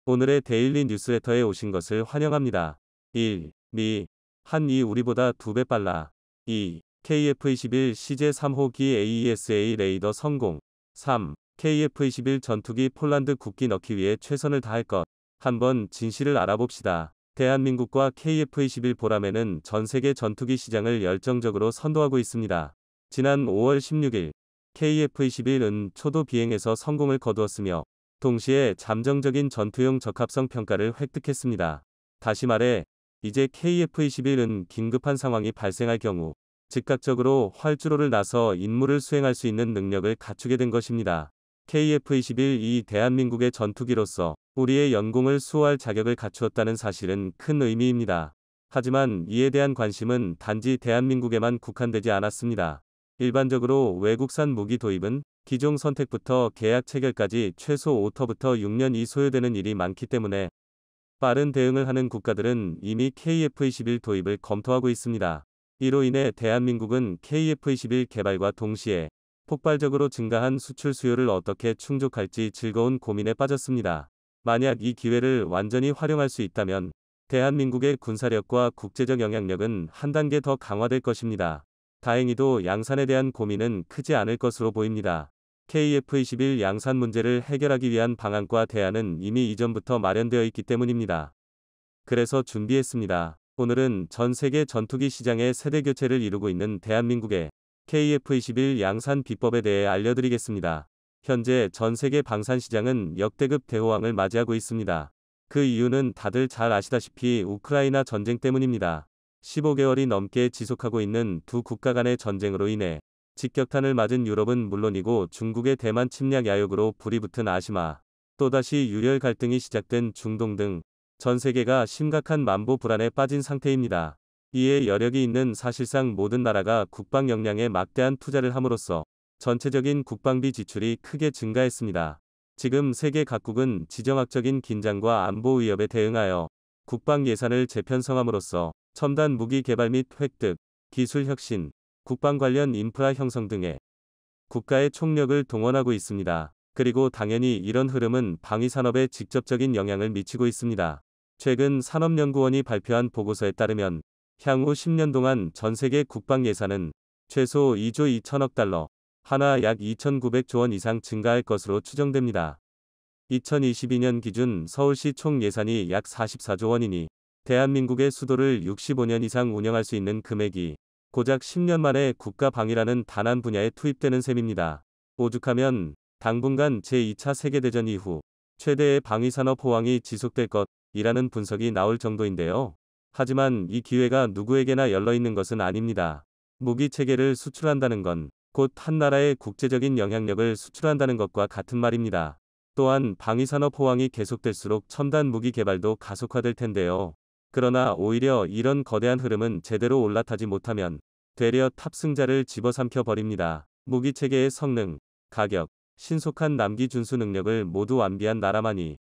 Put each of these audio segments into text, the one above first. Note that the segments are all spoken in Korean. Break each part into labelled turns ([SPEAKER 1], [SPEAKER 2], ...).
[SPEAKER 1] 오늘의 데일리 뉴스레터에 오신 것을 환영합니다. 1. 미. 한이 우리보다 2배 빨라. 2. KF-21 CJ-3호기 AESA 레이더 성공. 3. KF-21 전투기 폴란드 국기 넣기 위해 최선을 다할 것. 한번 진실을 알아봅시다. 대한민국과 KF-21 보라매는 전세계 전투기 시장을 열정적으로 선도하고 있습니다. 지난 5월 16일 KF-21은 초도 비행에서 성공을 거두었으며 동시에 잠정적인 전투용 적합성 평가를 획득했습니다. 다시 말해 이제 KF-21은 긴급한 상황이 발생할 경우 즉각적으로 활주로를 나서 임무를 수행할 수 있는 능력을 갖추게 된 것입니다. KF-21이 대한민국의 전투기로서 우리의 연공을 수호할 자격을 갖추었다는 사실은 큰 의미입니다. 하지만 이에 대한 관심은 단지 대한민국에만 국한되지 않았습니다. 일반적으로 외국산 무기 도입은 기종 선택부터 계약 체결까지 최소 5터부터 6년이 소요되는 일이 많기 때문에 빠른 대응을 하는 국가들은 이미 KF-21 도입을 검토하고 있습니다. 이로 인해 대한민국은 KF-21 개발과 동시에 폭발적으로 증가한 수출 수요를 어떻게 충족할지 즐거운 고민에 빠졌습니다. 만약 이 기회를 완전히 활용할 수 있다면 대한민국의 군사력과 국제적 영향력은 한 단계 더 강화될 것입니다. 다행히도 양산에 대한 고민은 크지 않을 것으로 보입니다. KF-21 양산 문제를 해결하기 위한 방안과 대안은 이미 이전부터 마련되어 있기 때문입니다. 그래서 준비했습니다. 오늘은 전 세계 전투기 시장의 세대 교체를 이루고 있는 대한민국의 KF-21 양산 비법에 대해 알려드리겠습니다. 현재 전 세계 방산 시장은 역대급 대호황을 맞이하고 있습니다. 그 이유는 다들 잘 아시다시피 우크라이나 전쟁 때문입니다. 15개월이 넘게 지속하고 있는 두 국가 간의 전쟁으로 인해 직격탄을 맞은 유럽은 물론이고 중국의 대만 침략 야욕으로 불이 붙은 아시아, 또다시 유혈 갈등이 시작된 중동 등 전 세계가 심각한 만보 불안에 빠진 상태입니다. 이에 여력이 있는 사실상 모든 나라가 국방 역량에 막대한 투자를 함으로써 전체적인 국방비 지출이 크게 증가했습니다. 지금 세계 각국은 지정학적인 긴장과 안보 위협에 대응하여 국방 예산을 재편성함으로써 첨단 무기 개발 및 획득, 기술 혁신, 국방 관련 인프라 형성 등의 국가의 총력을 동원하고 있습니다. 그리고 당연히 이런 흐름은 방위산업에 직접적인 영향을 미치고 있습니다. 최근 산업연구원이 발표한 보고서에 따르면 향후 10년 동안 전 세계 국방 예산은 최소 2조 2천억 달러, 하나 약 2,900조 원 이상 증가할 것으로 추정됩니다. 2022년 기준 서울시 총 예산이 약 44조 원이니 대한민국의 수도를 65년 이상 운영할 수 있는 금액이 고작 10년 만에 국가 방위라는 단한 분야에 투입되는 셈입니다. 오죽하면 당분간 제2차 세계대전 이후 최대의 방위산업 호황이 지속될 것이라는 분석이 나올 정도인데요. 하지만 이 기회가 누구에게나 열려있는 것은 아닙니다. 무기 체계를 수출한다는 건 곧 한 나라의 국제적인 영향력을 수출한다는 것과 같은 말입니다. 또한 방위산업 호황이 계속될수록 첨단 무기 개발도 가속화될 텐데요. 그러나 오히려 이런 거대한 흐름은 제대로 올라타지 못하면 되려 탑승자를 집어삼켜 버립니다. 무기 체계의 성능, 가격, 신속한 남기 준수 능력을 모두 완비한 나라만이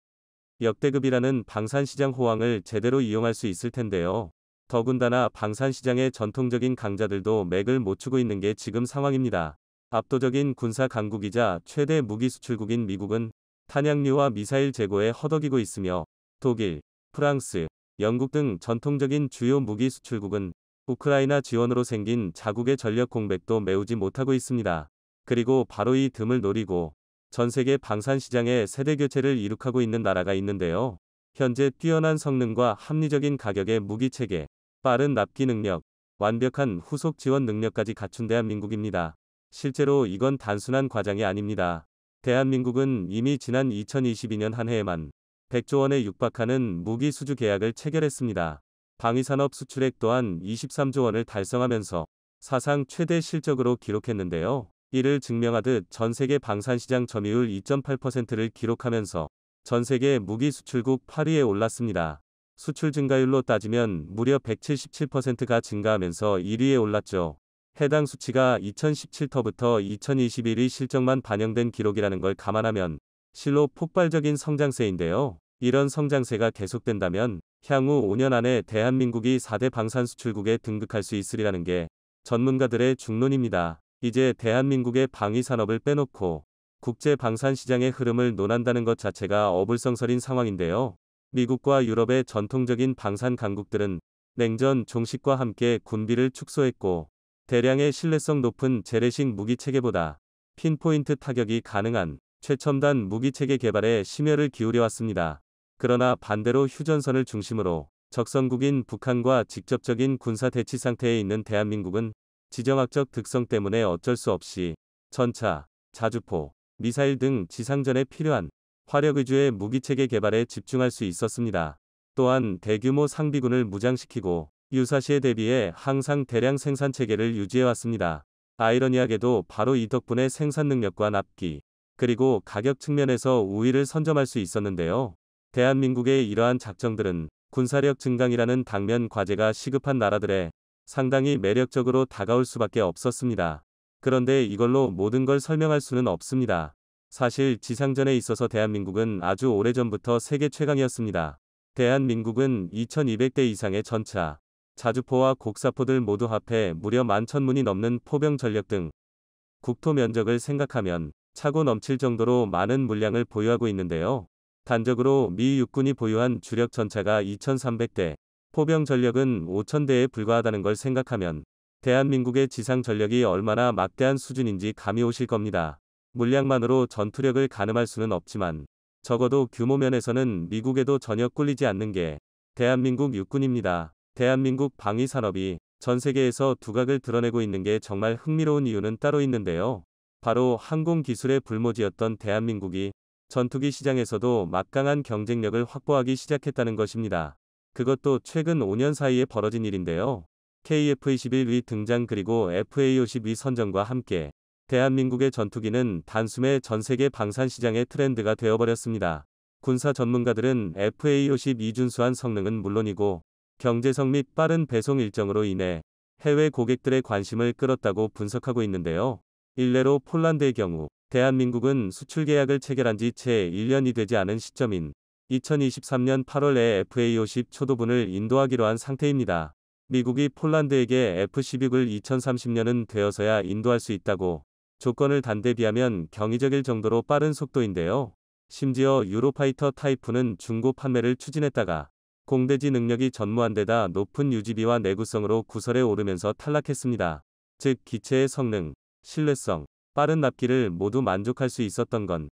[SPEAKER 1] 역대급이라는 방산시장 호황을 제대로 이용할 수 있을 텐데요. 더군다나 방산시장의 전통적인 강자들도 맥을 못 추고 있는 게 지금 상황입니다. 압도적인 군사 강국이자 최대 무기 수출국인 미국은 탄약류와 미사일 재고에 허덕이고 있으며 독일, 프랑스, 영국 등 전통적인 주요 무기 수출국은 우크라이나 지원으로 생긴 자국의 전력 공백도 메우지 못하고 있습니다. 그리고 바로 이 틈을 노리고 전 세계 방산 시장의 세대 교체를 이룩하고 있는 나라가 있는데요. 현재 뛰어난 성능과 합리적인 가격의 무기 체계, 빠른 납기 능력, 완벽한 후속 지원 능력까지 갖춘 대한민국입니다. 실제로 이건 단순한 과장이 아닙니다. 대한민국은 이미 지난 2022년 한 해에만 100조 원에 육박하는 무기 수주 계약을 체결했습니다. 방위산업 수출액 또한 23조 원을 달성하면서 사상 최대 실적으로 기록했는데요. 이를 증명하듯 전 세계 방산시장 점유율 2.8%를 기록하면서 전 세계 무기 수출국 8위에 올랐습니다. 수출 증가율로 따지면 무려 177%가 증가하면서 1위에 올랐죠. 해당 수치가 2017터부터 2021의 실적만 반영된 기록이라는 걸 감안하면 실로 폭발적인 성장세인데요. 이런 성장세가 계속된다면 향후 5년 안에 대한민국이 4대 방산 수출국에 등극할 수 있으리라는 게 전문가들의 중론입니다. 이제 대한민국의 방위산업을 빼놓고 국제 방산 시장의 흐름을 논한다는 것 자체가 어불성설인 상황인데요. 미국과 유럽의 전통적인 방산 강국들은 냉전 종식과 함께 군비를 축소했고 대량의 신뢰성 높은 재래식 무기 체계보다 핀포인트 타격이 가능한 최첨단 무기 체계 개발에 심혈을 기울여 왔습니다. 그러나 반대로 휴전선을 중심으로 적성국인 북한과 직접적인 군사 대치 상태에 있는 대한민국은 지정학적 특성 때문에 어쩔 수 없이 전차, 자주포, 미사일 등 지상전에 필요한 화력 위주의 무기체계 개발에 집중할 수 있었습니다. 또한 대규모 상비군을 무장시키고 유사시에 대비해 항상 대량 생산 체계를 유지해왔습니다. 아이러니하게도 바로 이 덕분에 생산 능력과 납기, 그리고 가격 측면에서 우위를 선점할 수 있었는데요. 대한민국의 이러한 작정들은 군사력 증강이라는 당면 과제가 시급한 나라들에 상당히 매력적으로 다가올 수밖에 없었습니다. 그런데 이걸로 모든 걸 설명할 수는 없습니다. 사실 지상전에 있어서 대한민국은 아주 오래전부터 세계 최강이었습니다. 대한민국은 2200대 이상의 전차, 자주포와 곡사포들 모두 합해 무려 11,000문이 넘는 포병 전력 등 국토 면적을 생각하면 차고 넘칠 정도로 많은 물량을 보유하고 있는데요. 단적으로 미 육군이 보유한 주력 전차가 2,300대, 포병 전력은 5,000대에 불과하다는 걸 생각하면 대한민국의 지상 전력이 얼마나 막대한 수준인지 감이 오실 겁니다. 물량만으로 전투력을 가늠할 수는 없지만 적어도 규모 면에서는 미국에도 전혀 꿀리지 않는 게 대한민국 육군입니다. 대한민국 방위 산업이 전 세계에서 두각을 드러내고 있는 게 정말 흥미로운 이유는 따로 있는데요. 바로 항공 기술의 불모지였던 대한민국이 전투기 시장에서도 막강한 경쟁력을 확보하기 시작했다는 것입니다. 그것도 최근 5년 사이에 벌어진 일인데요. KF-21위 등장 그리고 FA-52 선정과 함께 대한민국의 전투기는 단숨에 전세계 방산 시장의 트렌드가 되어버렸습니다. 군사 전문가들은 FA-52 준수한 성능은 물론이고 경제성 및 빠른 배송 일정으로 인해 해외 고객들의 관심을 끌었다고 분석하고 있는데요. 일례로 폴란드의 경우 대한민국은 수출 계약을 체결한 지 채 1년이 되지 않은 시점인 2023년 8월에 FA-50 초도분을 인도하기로 한 상태입니다. 미국이 폴란드에게 F-16을 2030년은 되어서야 인도할 수 있다고 조건을 단대 비하면 경이적일 정도로 빠른 속도인데요. 심지어 유로파이터 타이프는 중고 판매를 추진했다가 공대지 능력이 전무한 데다 높은 유지비와 내구성으로 구설에 오르면서 탈락했습니다. 즉 기체의 성능, 신뢰성, 빠른 납기를 모두 만족할 수 있었던 건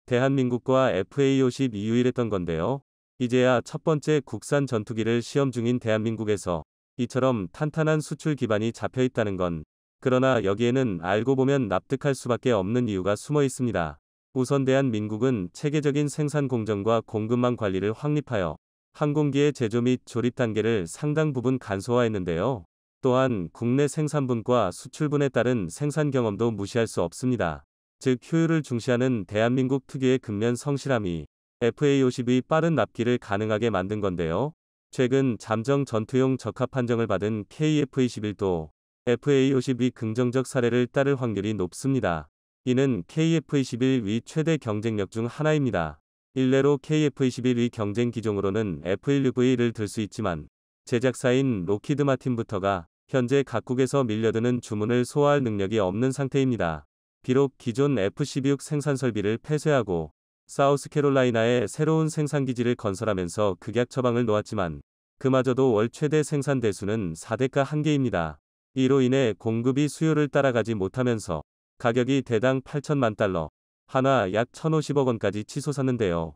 [SPEAKER 1] 대한민국과 FA-50이 유일했던 건데요. 이제야 첫 번째 국산 전투기를 시험 중인 대한민국에서 이처럼 탄탄한 수출 기반이 잡혀 있다는 건, 그러나 여기에는 알고 보면 납득할 수밖에 없는 이유가 숨어 있습니다. 우선 대한민국은 체계적인 생산 공정과 공급망 관리를 확립하여 항공기의 제조 및 조립 단계를 상당 부분 간소화했는데요. 또한 국내 생산분과 수출분에 따른 생산 경험도 무시할 수 없습니다. 즉 효율을 중시하는 대한민국 특유의 근면 성실함이 FA-50의 빠른 납기를 가능하게 만든 건데요. 최근 잠정 전투용 적합 판정을 받은 KF-21도 FA-50이 긍정적 사례를 따를 확률이 높습니다. 이는 KF-21의 최대 경쟁력 중 하나입니다. 일례로 KF-21의 경쟁 기종으로는 F-16V를 들 수 있지만 제작사인 로키드 마틴부터가 현재 각국에서 밀려드는 주문을 소화할 능력이 없는 상태입니다. 비록 기존 F-16 생산 설비를 폐쇄하고 사우스캐롤라이나에 새로운 생산기지를 건설하면서 극약 처방을 놓았지만 그마저도 월 최대 생산 대수는 4대가 한계입니다. 이로 인해 공급이 수요를 따라가지 못하면서 가격이 대당 8천만 달러, 하나 약 1,050억 원까지 치솟았는데요.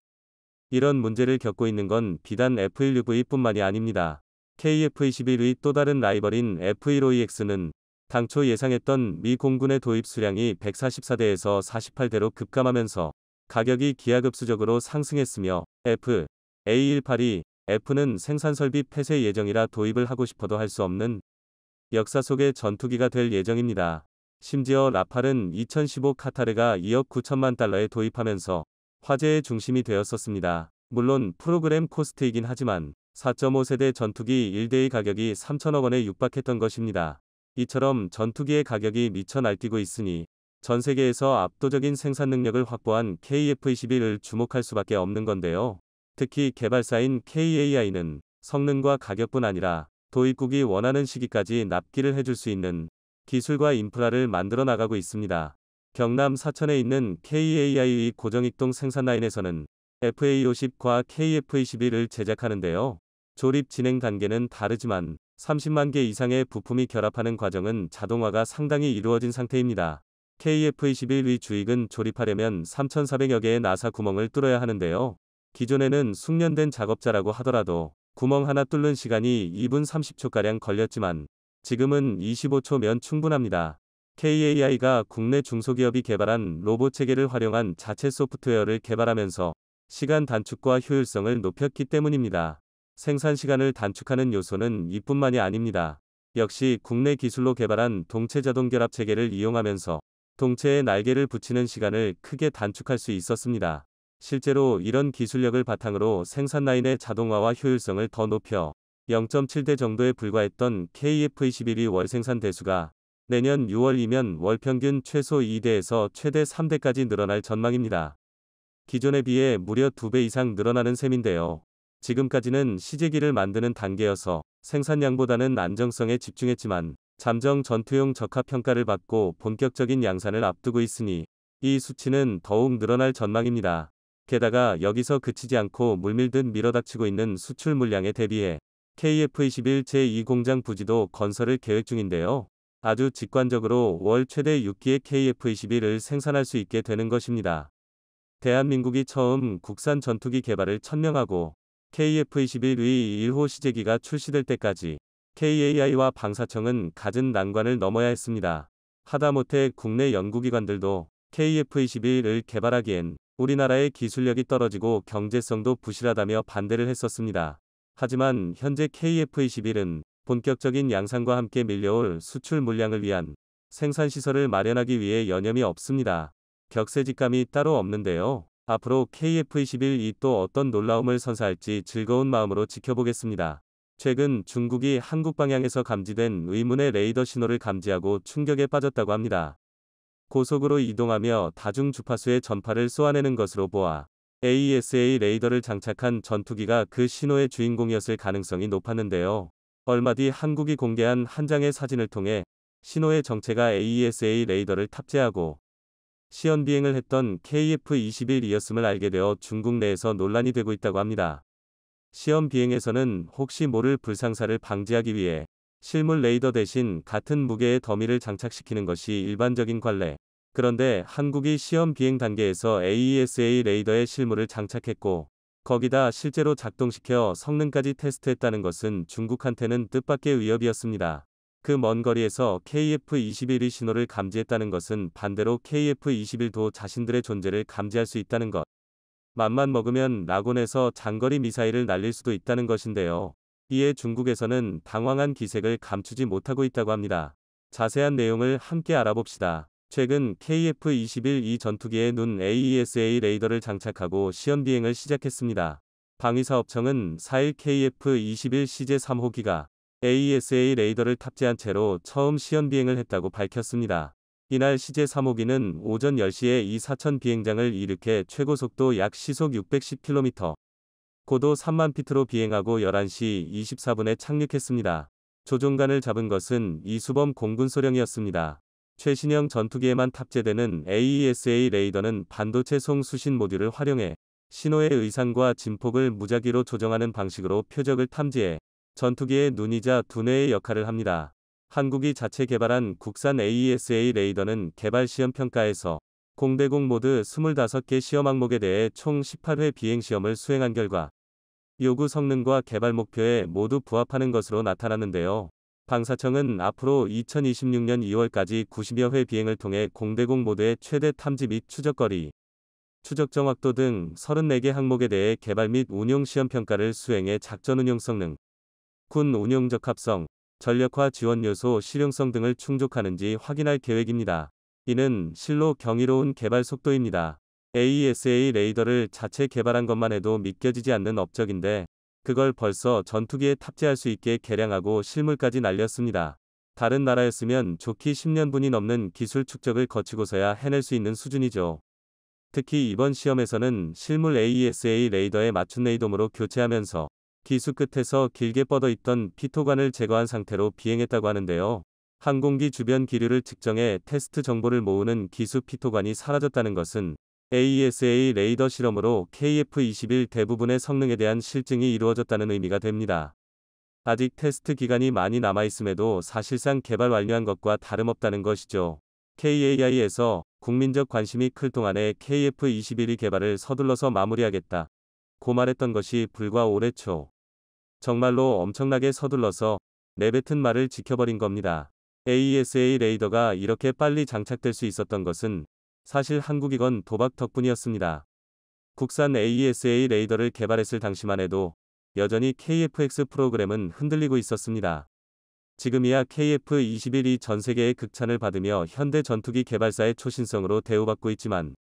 [SPEAKER 1] 이런 문제를 겪고 있는 건 비단 F-16V뿐만이 아닙니다. KF-21의 또 다른 라이벌인 F-15EX는 당초 예상했던 미 공군의 도입 수량이 144대에서 48대로 급감하면서 가격이 기하급수적으로 상승했으며 FA-182, F는 생산설비 폐쇄 예정이라 도입을 하고 싶어도 할 수 없는 역사 속의 전투기가 될 예정입니다. 심지어 라팔은 2015 카타르가 2억 9천만 달러에 도입하면서 화제의 중심이 되었었습니다. 물론 프로그램 코스트이긴 하지만 4.5세대 전투기 1대의 가격이 3천억 원에 육박했던 것입니다. 이처럼 전투기의 가격이 미쳐 날뛰고 있으니 전 세계에서 압도적인 생산 능력을 확보한 KF-21을 주목할 수밖에 없는 건데요. 특히 개발사인 KAI는 성능과 가격뿐 아니라 도입국이 원하는 시기까지 납기를 해줄 수 있는 기술과 인프라를 만들어 나가고 있습니다. 경남 사천에 있는 KAI의 고정익동 생산 라인에서는 FA50과 KF21을 제작하는데요. 조립 진행 단계는 다르지만 30만 개 이상의 부품이 결합하는 과정은 자동화가 상당히 이루어진 상태입니다. KF21의 주익은 조립하려면 3,400여 개의 나사 구멍을 뚫어야 하는데요. 기존에는 숙련된 작업자라고 하더라도 구멍 하나 뚫는 시간이 2분 30초가량 걸렸지만 지금은 25초면 충분합니다. KAI가 국내 중소기업이 개발한 로봇 체계를 활용한 자체 소프트웨어를 개발하면서 시간 단축과 효율성을 높였기 때문입니다. 생산 시간을 단축하는 요소는 이뿐만이 아닙니다. 역시 국내 기술로 개발한 동체 자동 결합 체계를 이용하면서 동체에 날개를 붙이는 시간을 크게 단축할 수 있었습니다. 실제로 이런 기술력을 바탕으로 생산 라인의 자동화와 효율성을 더 높여 0.7대 정도에 불과했던 KF21이 월 생산 대수가 내년 6월이면 월 평균 최소 2대에서 최대 3대까지 늘어날 전망입니다. 기존에 비해 무려 2배 이상 늘어나는 셈인데요. 지금까지는 시제기를 만드는 단계여서 생산량보다는 안정성에 집중했지만 잠정 전투용 적합 평가를 받고 본격적인 양산을 앞두고 있으니 이 수치는 더욱 늘어날 전망입니다. 게다가 여기서 그치지 않고 물밀듯 밀어닥치고 있는 수출 물량에 대비해 KF21 제2 공장 부지도 건설을 계획 중인데요. 아주 직관적으로 월 최대 6기의 KF21을 생산할 수 있게 되는 것입니다. 대한민국이 처음 국산 전투기 개발을 천명하고 KF21의 1호 시제기가 출시될 때까지 KAI와 방사청은 갖은 난관을 넘어야 했습니다. 하다못해 국내 연구기관들도 KF21을 개발하기엔 우리나라의 기술력이 떨어지고 경제성도 부실하다며 반대를 했었습니다. 하지만 현재 KF21은 본격적인 양산과 함께 밀려올 수출 물량을 위한 생산시설을 마련하기 위해 여념이 없습니다. 격세지감이 따로 없는데요. 앞으로 KF21이 또 어떤 놀라움을 선사할지 즐거운 마음으로 지켜보겠습니다. 최근 중국이 한국 방향에서 감지된 의문의 레이더 신호를 감지하고 충격에 빠졌다고 합니다. 고속으로 이동하며 다중 주파수의 전파를 쏘아내는 것으로 보아 AESA 레이더를 장착한 전투기가 그 신호의 주인공이었을 가능성이 높았는데요. 얼마 뒤 한국이 공개한 한 장의 사진을 통해 신호의 정체가 AESA 레이더를 탑재하고 시연 비행을 했던 KF21이었음을 알게 되어 중국 내에서 논란이 되고 있다고 합니다. 시험 비행에서는 혹시 모를 불상사를 방지하기 위해 실물 레이더 대신 같은 무게의 더미를 장착시키는 것이 일반적인 관례. 그런데 한국이 시험 비행 단계에서 AESA 레이더에 실물을 장착했고 거기다 실제로 작동시켜 성능까지 테스트했다는 것은 중국한테는 뜻밖의 위협이었습니다. 그 먼 거리에서 KF21의 신호를 감지했다는 것은 반대로 KF21도 자신들의 존재를 감지할 수 있다는 것. 맘만 먹으면 낙원에서 장거리 미사일을 날릴 수도 있다는 것인데요. 이에 중국에서는 당황한 기색을 감추지 못하고 있다고 합니다. 자세한 내용을 함께 알아봅시다. 최근 KF21 이 전투기에 눈 AESA 레이더를 장착하고 시연 비행을 시작했습니다. 방위사업청은 4일 KF21 CJ3호기가 AESA 레이더를 탑재한 채로 처음 시연 비행을 했다고 밝혔습니다. 이날 CJ3호기는 오전 10시에 이 사천 비행장을 이륙해 최고속도 약 시속 610km, 고도 3만 피트로 비행하고 11시 24분에 착륙했습니다. 조종관을 잡은 것은 이수범 공군소령이었습니다. 최신형 전투기에만 탑재되는 AESA 레이더는 반도체 송수신 모듈을 활용해 신호의 의상과 진폭을 무작위로 조정하는 방식으로 표적을 탐지해 전투기의 눈이자 두뇌의 역할을 합니다. 한국이 자체 개발한 국산 AESA 레이더는 개발 시험 평가에서 공대공 모드 25개 시험 항목에 대해 총 18회 비행 시험을 수행한 결과 요구 성능과 개발 목표에 모두 부합하는 것으로 나타났는데요. 방사청은 앞으로 2026년 2월까지 90여 회 비행을 통해 공대공 모드의 최대 탐지 및 추적거리, 추적 정확도 등 34개 항목에 대해 개발 및 운용 시험 평가를 수행해 작전 운용 성능, 군 운용 적합성, 전력화 지원 요소 실용성 등을 충족하는지 확인할 계획입니다. 이는 실로 경이로운 개발 속도입니다. AESA 레이더를 자체 개발한 것만 해도 믿겨지지 않는 업적인데 그걸 벌써 전투기에 탑재할 수 있게 개량하고 실물까지 날렸습니다. 다른 나라였으면 좋기 10년분이 넘는 기술 축적을 거치고서야 해낼 수 있는 수준이죠. 특히 이번 시험에서는 실물 AESA 레이더에 맞춘 레이돔으로 교체하면서 기수 끝에서 길게 뻗어 있던 피토관을 제거한 상태로 비행했다고 하는데요. 항공기 주변 기류를 측정해 테스트 정보를 모으는 기수 피토관이 사라졌다는 것은 AESA 레이더 실험으로 KF-21 대부분의 성능에 대한 실증이 이루어졌다는 의미가 됩니다. 아직 테스트 기간이 많이 남아있음에도 사실상 개발 완료한 것과 다름없다는 것이죠. KAI에서 국민적 관심이 클 동안에 KF-21이 개발을 서둘러서 마무리하겠다 고 말했던 것이 불과 올해 초. 정말로 엄청나게 서둘러서 내뱉은 말을 지켜버린 겁니다. AESA 레이더가 이렇게 빨리 장착될 수 있었던 것은 사실 한국이건 도박 덕분이었습니다. 국산 AESA 레이더를 개발했을 당시만 해도 여전히 KF-X 프로그램은 흔들리고 있었습니다. 지금이야 KF-21이 전 세계의 극찬을 받으며 현대 전투기 개발사의 초신성으로 대우받고 있지만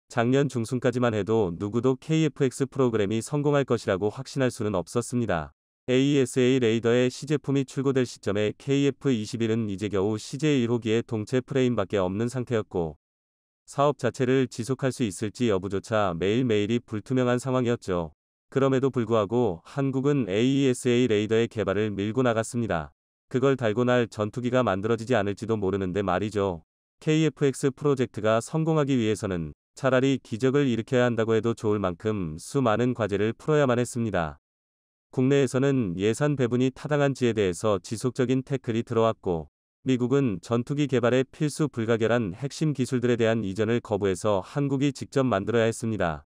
[SPEAKER 1] 작년 중순까지만 해도 누구도 KF-X 프로그램이 성공할 것이라고 확신할 수는 없었습니다. AESA 레이더의 시제품이 출고될 시점에 KF-21은 이제 겨우 CJ1호기의 동체 프레임밖에 없는 상태였고 사업 자체를 지속할 수 있을지 여부조차 매일매일이 불투명한 상황이었죠. 그럼에도 불구하고 한국은 AESA 레이더의 개발을 밀고 나갔습니다. 그걸 달고 날 전투기가 만들어지지 않을지도 모르는데 말이죠. KF-X 프로젝트가 성공하기 위해서는 차라리 기적을 일으켜야 한다고 해도 좋을 만큼 수많은 과제를 풀어야만 했습니다. 국내에서는 예산 배분이 타당한지에 대해서 지속적인 태클이 들어왔고 미국은 전투기 개발에 필수 불가결한 핵심 기술들에 대한 이전을 거부해서 한국이 직접 만들어야 했습니다.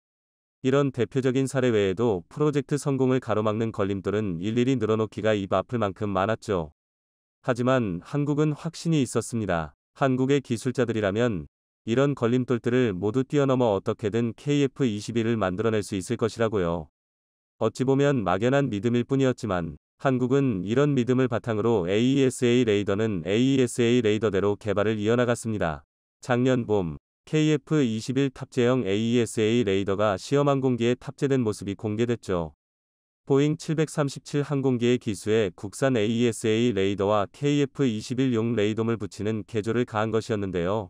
[SPEAKER 1] 이런 대표적인 사례 외에도 프로젝트 성공을 가로막는 걸림돌은 일일이 늘어놓기가 입 아플 만큼 많았죠. 하지만 한국은 확신이 있었습니다. 한국의 기술자들이라면 이런 걸림돌들을 모두 뛰어넘어 어떻게든 KF-21을 만들어낼 수 있을 것이라고요. 어찌 보면 막연한 믿음일 뿐이었지만 한국은 이런 믿음을 바탕으로 AESA 레이더는 AESA 레이더대로 개발을 이어나갔습니다. 작년 봄 KF-21 탑재형 AESA 레이더가 시험 항공기에 탑재된 모습이 공개됐죠. 보잉 737 항공기의 기수에 국산 AESA 레이더와 KF-21용 레이돔을 붙이는 개조를 가한 것이었는데요.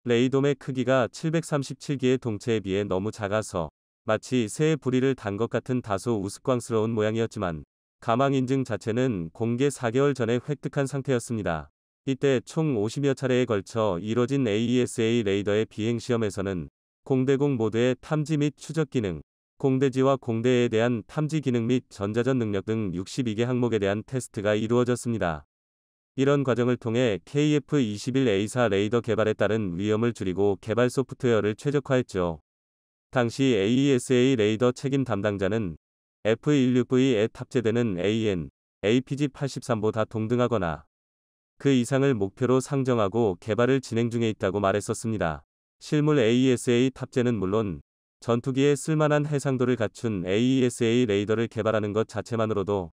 [SPEAKER 1] 레이돔의 크기가 737기의 동체에 비해 너무 작아서 마치 새의 부리를 단 것 같은 다소 우스꽝스러운 모양이었지만 가망 인증 자체는 공개 4개월 전에 획득한 상태였습니다. 이때 총 50여 차례에 걸쳐 이뤄진 AESA 레이더의 비행 시험에서는 공대공 모드의 탐지 및 추적 기능, 공대지와 공대에 대한 탐지 기능 및 전자전 능력 등 62개 항목에 대한 테스트가 이루어졌습니다. 이런 과정을 통해 KF-21A4 레이더 개발에 따른 위험을 줄이고 개발 소프트웨어를 최적화했죠. 당시 AESA 레이더 책임 담당자는 F-16V에 탑재되는 AN, APG-83보다 동등하거나 그 이상을 목표로 상정하고 개발을 진행 중에 있다고 말했었습니다. 실물 AESA 탑재는 물론 전투기에 쓸만한 해상도를 갖춘 AESA 레이더를 개발하는 것 자체만으로도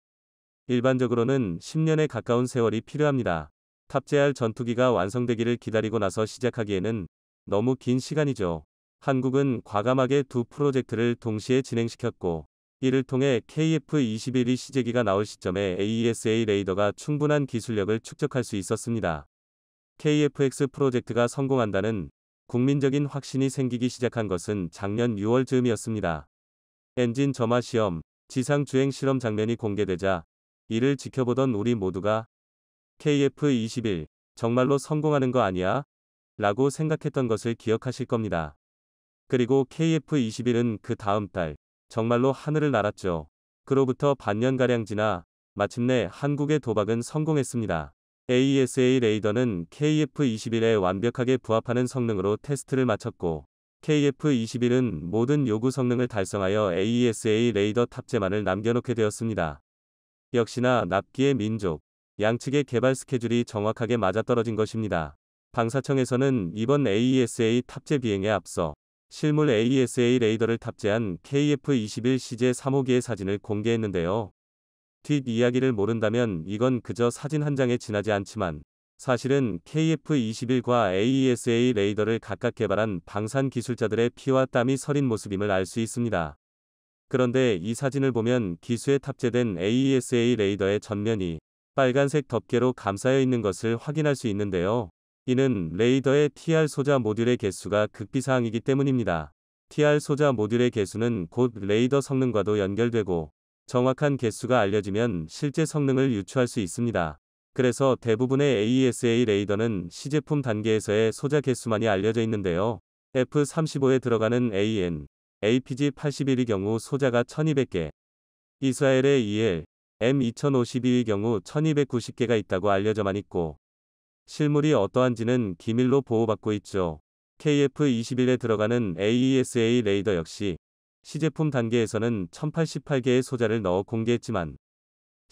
[SPEAKER 1] 일반적으로는 10년에 가까운 세월이 필요합니다. 탑재할 전투기가 완성되기를 기다리고 나서 시작하기에는 너무 긴 시간이죠. 한국은 과감하게 두 프로젝트를 동시에 진행시켰고 이를 통해 KF-21이 시제기가 나올 시점에 AESA 레이더가 충분한 기술력을 축적할 수 있었습니다. KF-X 프로젝트가 성공한다는 국민적인 확신이 생기기 시작한 것은 작년 6월 즈음이었습니다. 엔진 점화 시험, 지상 주행 실험 장면이 공개되자 이를 지켜보던 우리 모두가 KF-21 정말로 성공하는 거 아니야? 라고 생각했던 것을 기억하실 겁니다. 그리고 KF-21은 그 다음 달 정말로 하늘을 날았죠. 그로부터 반년가량 지나 마침내 한국의 도박은 성공했습니다. AESA 레이더는 KF-21에 완벽하게 부합하는 성능으로 테스트를 마쳤고 KF-21은 모든 요구 성능을 달성하여 AESA 레이더 탑재만을 남겨놓게 되었습니다. 역시나 납기의 민족, 양측의 개발 스케줄이 정확하게 맞아떨어진 것입니다. 방사청에서는 이번 AESA 탑재 비행에 앞서 실물 AESA 레이더를 탑재한 KF-21 CJ3호기의 사진을 공개했는데요. 뒷이야기를 모른다면 이건 그저 사진 한 장에 지나지 않지만 사실은 KF-21과 AESA 레이더를 각각 개발한 방산 기술자들의 피와 땀이 서린 모습임을 알 수 있습니다. 그런데 이 사진을 보면 기수에 탑재된 AESA 레이더의 전면이 빨간색 덮개로 감싸여 있는 것을 확인할 수 있는데요. 이는 레이더의 TR 소자 모듈의 개수가 극비사항이기 때문입니다. TR 소자 모듈의 개수는 곧 레이더 성능과도 연결되고 정확한 개수가 알려지면 실제 성능을 유추할 수 있습니다. 그래서 대부분의 AESA 레이더는 시제품 단계에서의 소자 개수만이 알려져 있는데요. F-35에 들어가는 AN, APG-81의 경우 소자가 1200개, 이스라엘의 EL, M2052의 경우 1290개가 있다고 알려져만 있고, 실물이 어떠한지는 기밀로 보호받고 있죠. KF-21에 들어가는 AESA 레이더 역시 시제품 단계에서는 1088개의 소자를 넣어 공개했지만,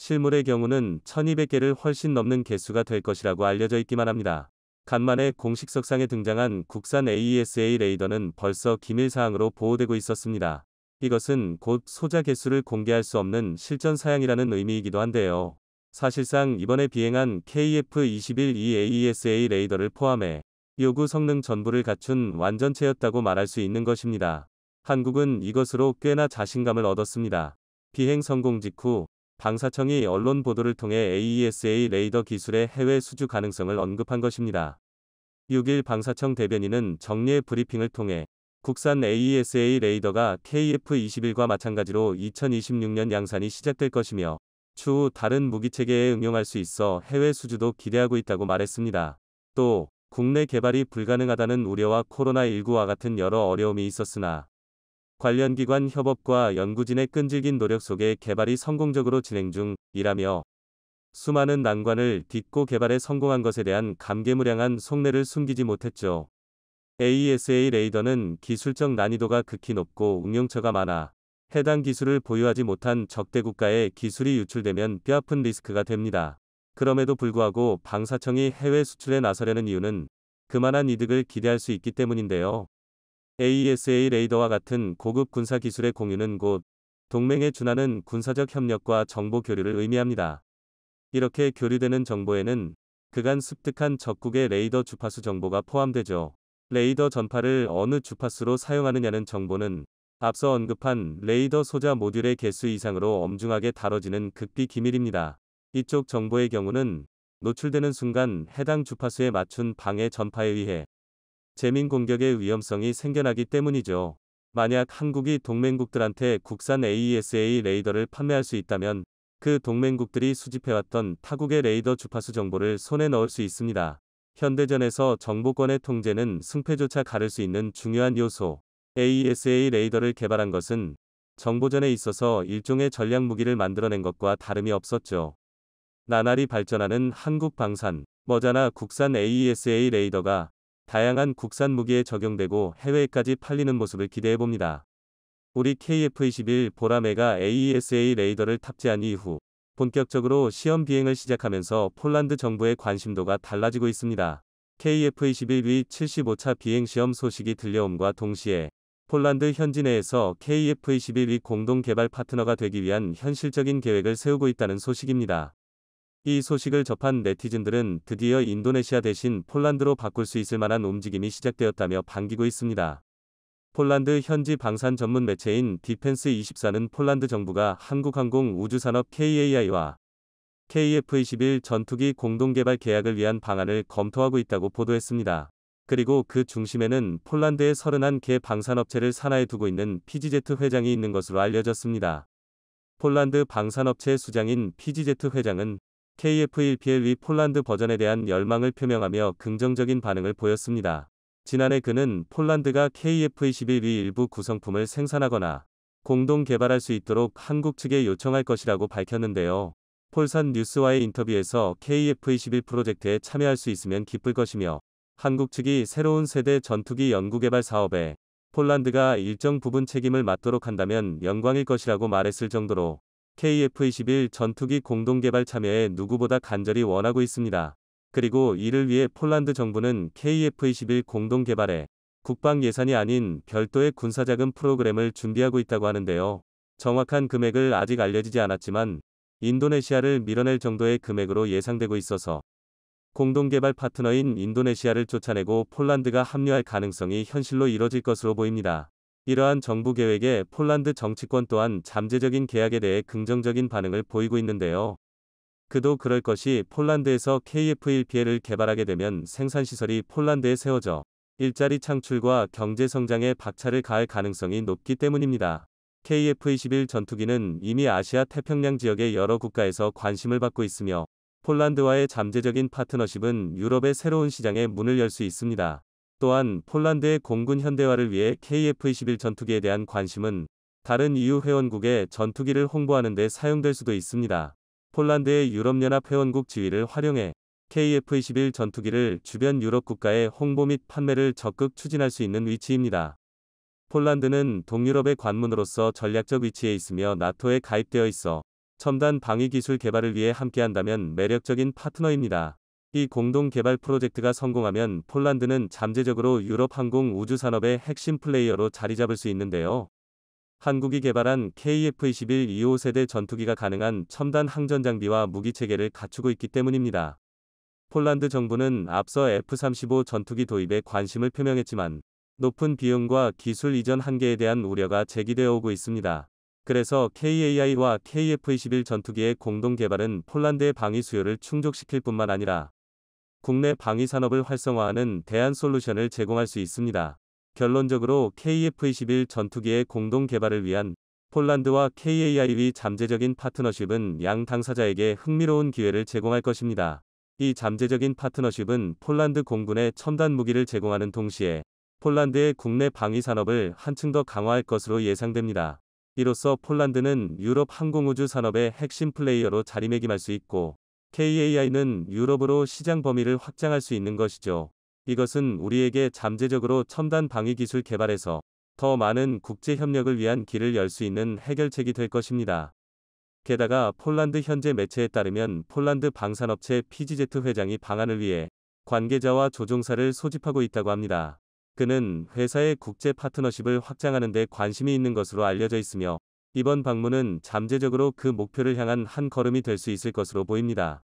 [SPEAKER 1] 실물의 경우는 1200개를 훨씬 넘는 개수가 될 것이라고 알려져 있기만 합니다. 간만에 공식석상에 등장한 국산 AESA 레이더는 벌써 기밀사항으로 보호되고 있었습니다. 이것은 곧 소자 개수를 공개할 수 없는 실전 사양이라는 의미이기도 한데요. 사실상 이번에 비행한 KF-21 AESA 레이더를 포함해 요구 성능 전부를 갖춘 완전체였다고 말할 수 있는 것입니다. 한국은 이것으로 꽤나 자신감을 얻었습니다. 비행 성공 직후 방사청이 언론 보도를 통해 AESA 레이더 기술의 해외 수주 가능성을 언급한 것입니다. 6일 방사청 대변인은 정례 브리핑을 통해 국산 AESA 레이더가 KF-21과 마찬가지로 2026년 양산이 시작될 것이며 추후 다른 무기체계에 응용할 수 있어 해외 수주도 기대하고 있다고 말했습니다. 또 국내 개발이 불가능하다는 우려와 코로나19와 같은 여러 어려움이 있었으나 관련 기관 협업과 연구진의 끈질긴 노력 속에 개발이 성공적으로 진행 중이라며 수많은 난관을 딛고 개발에 성공한 것에 대한 감개무량한 속내를 숨기지 못했죠. AESA 레이더는 기술적 난이도가 극히 높고 응용처가 많아 해당 기술을 보유하지 못한 적대 국가에 기술이 유출되면 뼈아픈 리스크가 됩니다. 그럼에도 불구하고 방사청이 해외 수출에 나서려는 이유는 그만한 이득을 기대할 수 있기 때문인데요. AESA 레이더와 같은 고급 군사 기술의 공유는 곧 동맹에 준하는 군사적 협력과 정보 교류를 의미합니다. 이렇게 교류되는 정보에는 그간 습득한 적국의 레이더 주파수 정보가 포함되죠. 레이더 전파를 어느 주파수로 사용하느냐는 정보는 앞서 언급한 레이더 소자 모듈의 개수 이상으로 엄중하게 다뤄지는 극비 기밀입니다. 이쪽 정보의 경우는 노출되는 순간 해당 주파수에 맞춘 방해 전파에 의해 재민 공격의 위험성이 생겨나기 때문이죠. 만약 한국이 동맹국들한테 국산 AESA 레이더를 판매할 수 있다면 그 동맹국들이 수집해왔던 타국의 레이더 주파수 정보를 손에 넣을 수 있습니다. 현대전에서 정보권의 통제는 승패조차 가를 수 있는 중요한 요소. AESA 레이더를 개발한 것은 정보전에 있어서 일종의 전략 무기를 만들어낸 것과 다름이 없었죠. 나날이 발전하는 한국 방산, 머자나 국산 AESA 레이더가 다양한 국산 무기에 적용되고 해외에까지 팔리는 모습을 기대해봅니다. 우리 KF-21 보라매가 AESA 레이더를 탑재한 이후 본격적으로 시험 비행을 시작하면서 폴란드 정부의 관심도가 달라지고 있습니다. KF-21의 75차 비행 시험 소식이 들려옴과 동시에 폴란드 현지 내에서 KF-21의 공동 개발 파트너가 되기 위한 현실적인 계획을 세우고 있다는 소식입니다. 이 소식을 접한 네티즌들은 드디어 인도네시아 대신 폴란드로 바꿀 수 있을 만한 움직임이 시작되었다며 반기고 있습니다. 폴란드 현지 방산 전문 매체인 디펜스24는 폴란드 정부가 한국항공우주산업 KAI와 KF-21 전투기 공동개발 계약을 위한 방안을 검토하고 있다고 보도했습니다. 그리고 그 중심에는 폴란드의 31개 방산업체를 산하에 두고 있는 PGZ 회장이 있는 것으로 알려졌습니다. 폴란드 방산업체 수장인 PGZ 회장은 KF-1PL의 폴란드 버전에 대한 열망을 표명하며 긍정적인 반응을 보였습니다. 지난해 그는 폴란드가 KF-21의 일부 구성품을 생산하거나 공동 개발할 수 있도록 한국 측에 요청할 것이라고 밝혔는데요. 폴산 뉴스와의 인터뷰에서 KF-21 프로젝트에 참여할 수 있으면 기쁠 것이며 한국 측이 새로운 세대 전투기 연구개발 사업에 폴란드가 일정 부분 책임을 맡도록 한다면 영광일 것이라고 말했을 정도로 KF-21 전투기 공동개발 참여에 누구보다 간절히 원하고 있습니다. 그리고 이를 위해 폴란드 정부는 KF-21 공동개발에 국방 예산이 아닌 별도의 군사자금 프로그램을 준비하고 있다고 하는데요. 정확한 금액을 아직 알려지지 않았지만 인도네시아를 밀어낼 정도의 금액으로 예상되고 있어서 공동개발 파트너인 인도네시아를 쫓아내고 폴란드가 합류할 가능성이 현실로 이뤄질 것으로 보입니다. 이러한 정부 계획에 폴란드 정치권 또한 잠재적인 계약에 대해 긍정적인 반응을 보이고 있는데요. 그도 그럴 것이 폴란드에서 KF-1PL을 개발하게 되면 생산시설이 폴란드에 세워져 일자리 창출과 경제 성장에 박차를 가할 가능성이 높기 때문입니다. KF-21 전투기는 이미 아시아 태평양 지역의 여러 국가에서 관심을 받고 있으며 폴란드와의 잠재적인 파트너십은 유럽의 새로운 시장에 문을 열 수 있습니다. 또한 폴란드의 공군 현대화를 위해 KF-21 전투기에 대한 관심은 다른 EU 회원국의 전투기를 홍보하는 데 사용될 수도 있습니다. 폴란드의 유럽연합 회원국 지위를 활용해 KF-21 전투기를 주변 유럽 국가의 홍보 및 판매를 적극 추진할 수 있는 위치입니다. 폴란드는 동유럽의 관문으로서 전략적 위치에 있으며 나토에 가입되어 있어 첨단 방위 기술 개발을 위해 함께한다면 매력적인 파트너입니다. 이 공동 개발 프로젝트가 성공하면 폴란드는 잠재적으로 유럽 항공 우주 산업의 핵심 플레이어로 자리 잡을 수 있는데요. 한국이 개발한 KF-21 2호 세대 전투기가 가능한 첨단 항전 장비와 무기 체계를 갖추고 있기 때문입니다. 폴란드 정부는 앞서 F-35 전투기 도입에 관심을 표명했지만 높은 비용과 기술 이전 한계에 대한 우려가 제기되어 오고 있습니다. 그래서 KAI와 KF-21 전투기의 공동 개발은 폴란드의 방위 수요를 충족시킬 뿐만 아니라 국내 방위 산업을 활성화하는 대안 솔루션을 제공할 수 있습니다. 결론적으로 KF-21 전투기의 공동 개발을 위한 폴란드와 KAI의 잠재적인 파트너십은 양 당사자에게 흥미로운 기회를 제공할 것입니다. 이 잠재적인 파트너십은 폴란드 공군에 첨단 무기를 제공하는 동시에 폴란드의 국내 방위 산업을 한층 더 강화할 것으로 예상됩니다. 이로써 폴란드는 유럽 항공우주 산업의 핵심 플레이어로 자리매김할 수 있고 KAI는 유럽으로 시장 범위를 확장할 수 있는 것이죠. 이것은 우리에게 잠재적으로 첨단 방위 기술 개발에서 더 많은 국제 협력을 위한 길을 열 수 있는 해결책이 될 것입니다. 게다가 폴란드 현재 매체에 따르면 폴란드 방산업체 PGZ 회장이 방안을 위해 관계자와 조종사를 소집하고 있다고 합니다. 그는 회사의 국제 파트너십을 확장하는 데 관심이 있는 것으로 알려져 있으며 이번 방문은 잠재적으로 그 목표를 향한 한 걸음이 될 수 있을 것으로 보입니다.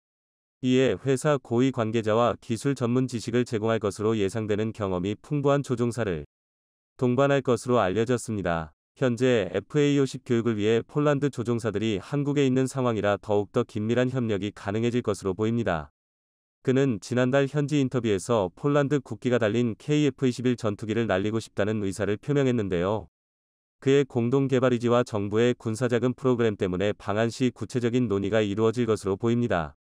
[SPEAKER 1] 이에 회사 고위 관계자와 기술 전문 지식을 제공할 것으로 예상되는 경험이 풍부한 조종사를 동반할 것으로 알려졌습니다. 현재 FA50 교육을 위해 폴란드 조종사들이 한국에 있는 상황이라 더욱더 긴밀한 협력이 가능해질 것으로 보입니다. 그는 지난달 현지 인터뷰에서 폴란드 국기가 달린 KF-21 전투기를 날리고 싶다는 의사를 표명했는데요. 그의 공동 개발 의지와 정부의 군사자금 프로그램 때문에 방안 시 구체적인 논의가 이루어질 것으로 보입니다.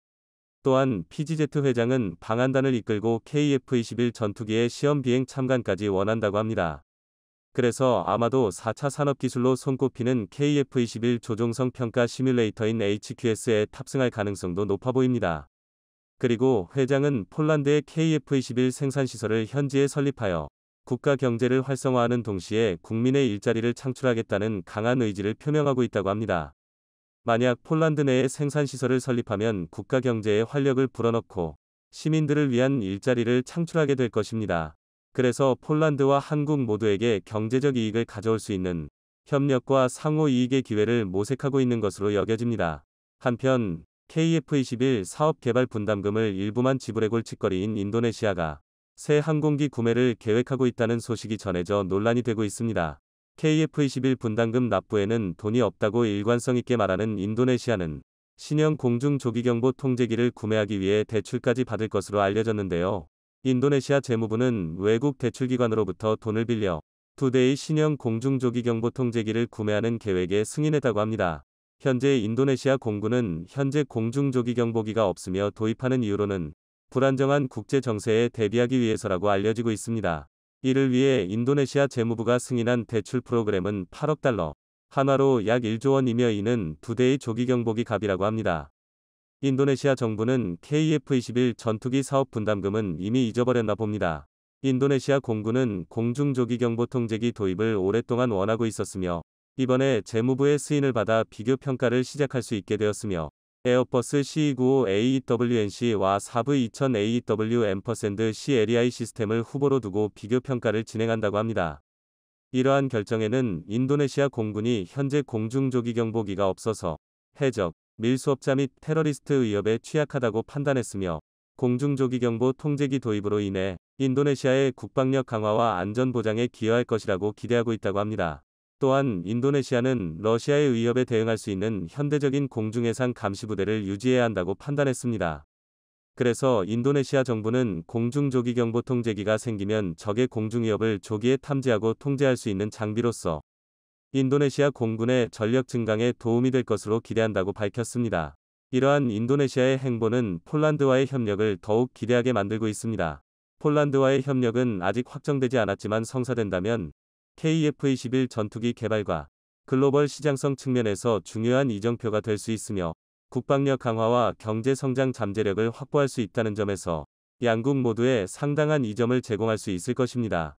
[SPEAKER 1] 또한 PGZ 회장은 방안단을 이끌고 KF-21 전투기의 시험 비행 참관까지 원한다고 합니다. 그래서 아마도 4차 산업기술로 손꼽히는 KF-21 조종성 평가 시뮬레이터인 HQS에 탑승할 가능성도 높아 보입니다. 그리고 회장은 폴란드의 KF-21 생산시설을 현지에 설립하여 국가 경제를 활성화하는 동시에 국민의 일자리를 창출하겠다는 강한 의지를 표명하고 있다고 합니다. 만약 폴란드 내에 생산시설을 설립하면 국가 경제에 활력을 불어넣고 시민들을 위한 일자리를 창출하게 될 것입니다. 그래서 폴란드와 한국 모두에게 경제적 이익을 가져올 수 있는 협력과 상호 이익의 기회를 모색하고 있는 것으로 여겨집니다. 한편 KF-21 사업 개발 분담금을 일부만 지불해 골칫거리인 인도네시아가 새 항공기 구매를 계획하고 있다는 소식이 전해져 논란이 되고 있습니다. KF-21 분담금 납부에는 돈이 없다고 일관성 있게 말하는 인도네시아는 신형 공중조기경보 통제기를 구매하기 위해 대출까지 받을 것으로 알려졌는데요. 인도네시아 재무부는 외국 대출기관으로부터 돈을 빌려 2대의 신형 공중조기경보 통제기를 구매하는 계획에 승인했다고 합니다. 현재 인도네시아 공군은 현재 공중조기경보기가 없으며 도입하는 이유로는 불안정한 국제 정세에 대비하기 위해서라고 알려지고 있습니다. 이를 위해 인도네시아 재무부가 승인한 대출 프로그램은 8억 달러, 한화로 약 1조 원이며 이는 2대의 조기경보기 값이라고 합니다. 인도네시아 정부는 KF-21 전투기 사업 분담금은 이미 잊어버렸나 봅니다. 인도네시아 공군은 공중조기경보 통제기 도입을 오랫동안 원하고 있었으며 이번에 재무부의 승인을 받아 비교 평가를 시작할 수 있게 되었으며 에어버스 C295AEWNC와 사브 2000 AEW&C LEI 시스템을 후보로 두고 비교 평가를 진행한다고 합니다. 이러한 결정에는 인도네시아 공군이 현재 공중조기경보기가 없어서 해적, 밀수업자 및 테러리스트 위협에 취약하다고 판단했으며 공중조기경보 통제기 도입으로 인해 인도네시아의 국방력 강화와 안전 보장에 기여할 것이라고 기대하고 있다고 합니다. 또한 인도네시아는 러시아의 위협에 대응할 수 있는 현대적인 공중해상 감시부대를 유지해야 한다고 판단했습니다. 그래서 인도네시아 정부는 공중조기경보 통제기가 생기면 적의 공중위협을 조기에 탐지하고 통제할 수 있는 장비로서 인도네시아 공군의 전력 증강에 도움이 될 것으로 기대한다고 밝혔습니다. 이러한 인도네시아의 행보는 폴란드와의 협력을 더욱 기대하게 만들고 있습니다. 폴란드와의 협력은 아직 확정되지 않았지만 성사된다면 KF-21 전투기 개발과 글로벌 시장성 측면에서 중요한 이정표가 될 수 있으며 국방력 강화와 경제 성장 잠재력을 확보할 수 있다는 점에서 양국 모두에 상당한 이점을 제공할 수 있을 것입니다.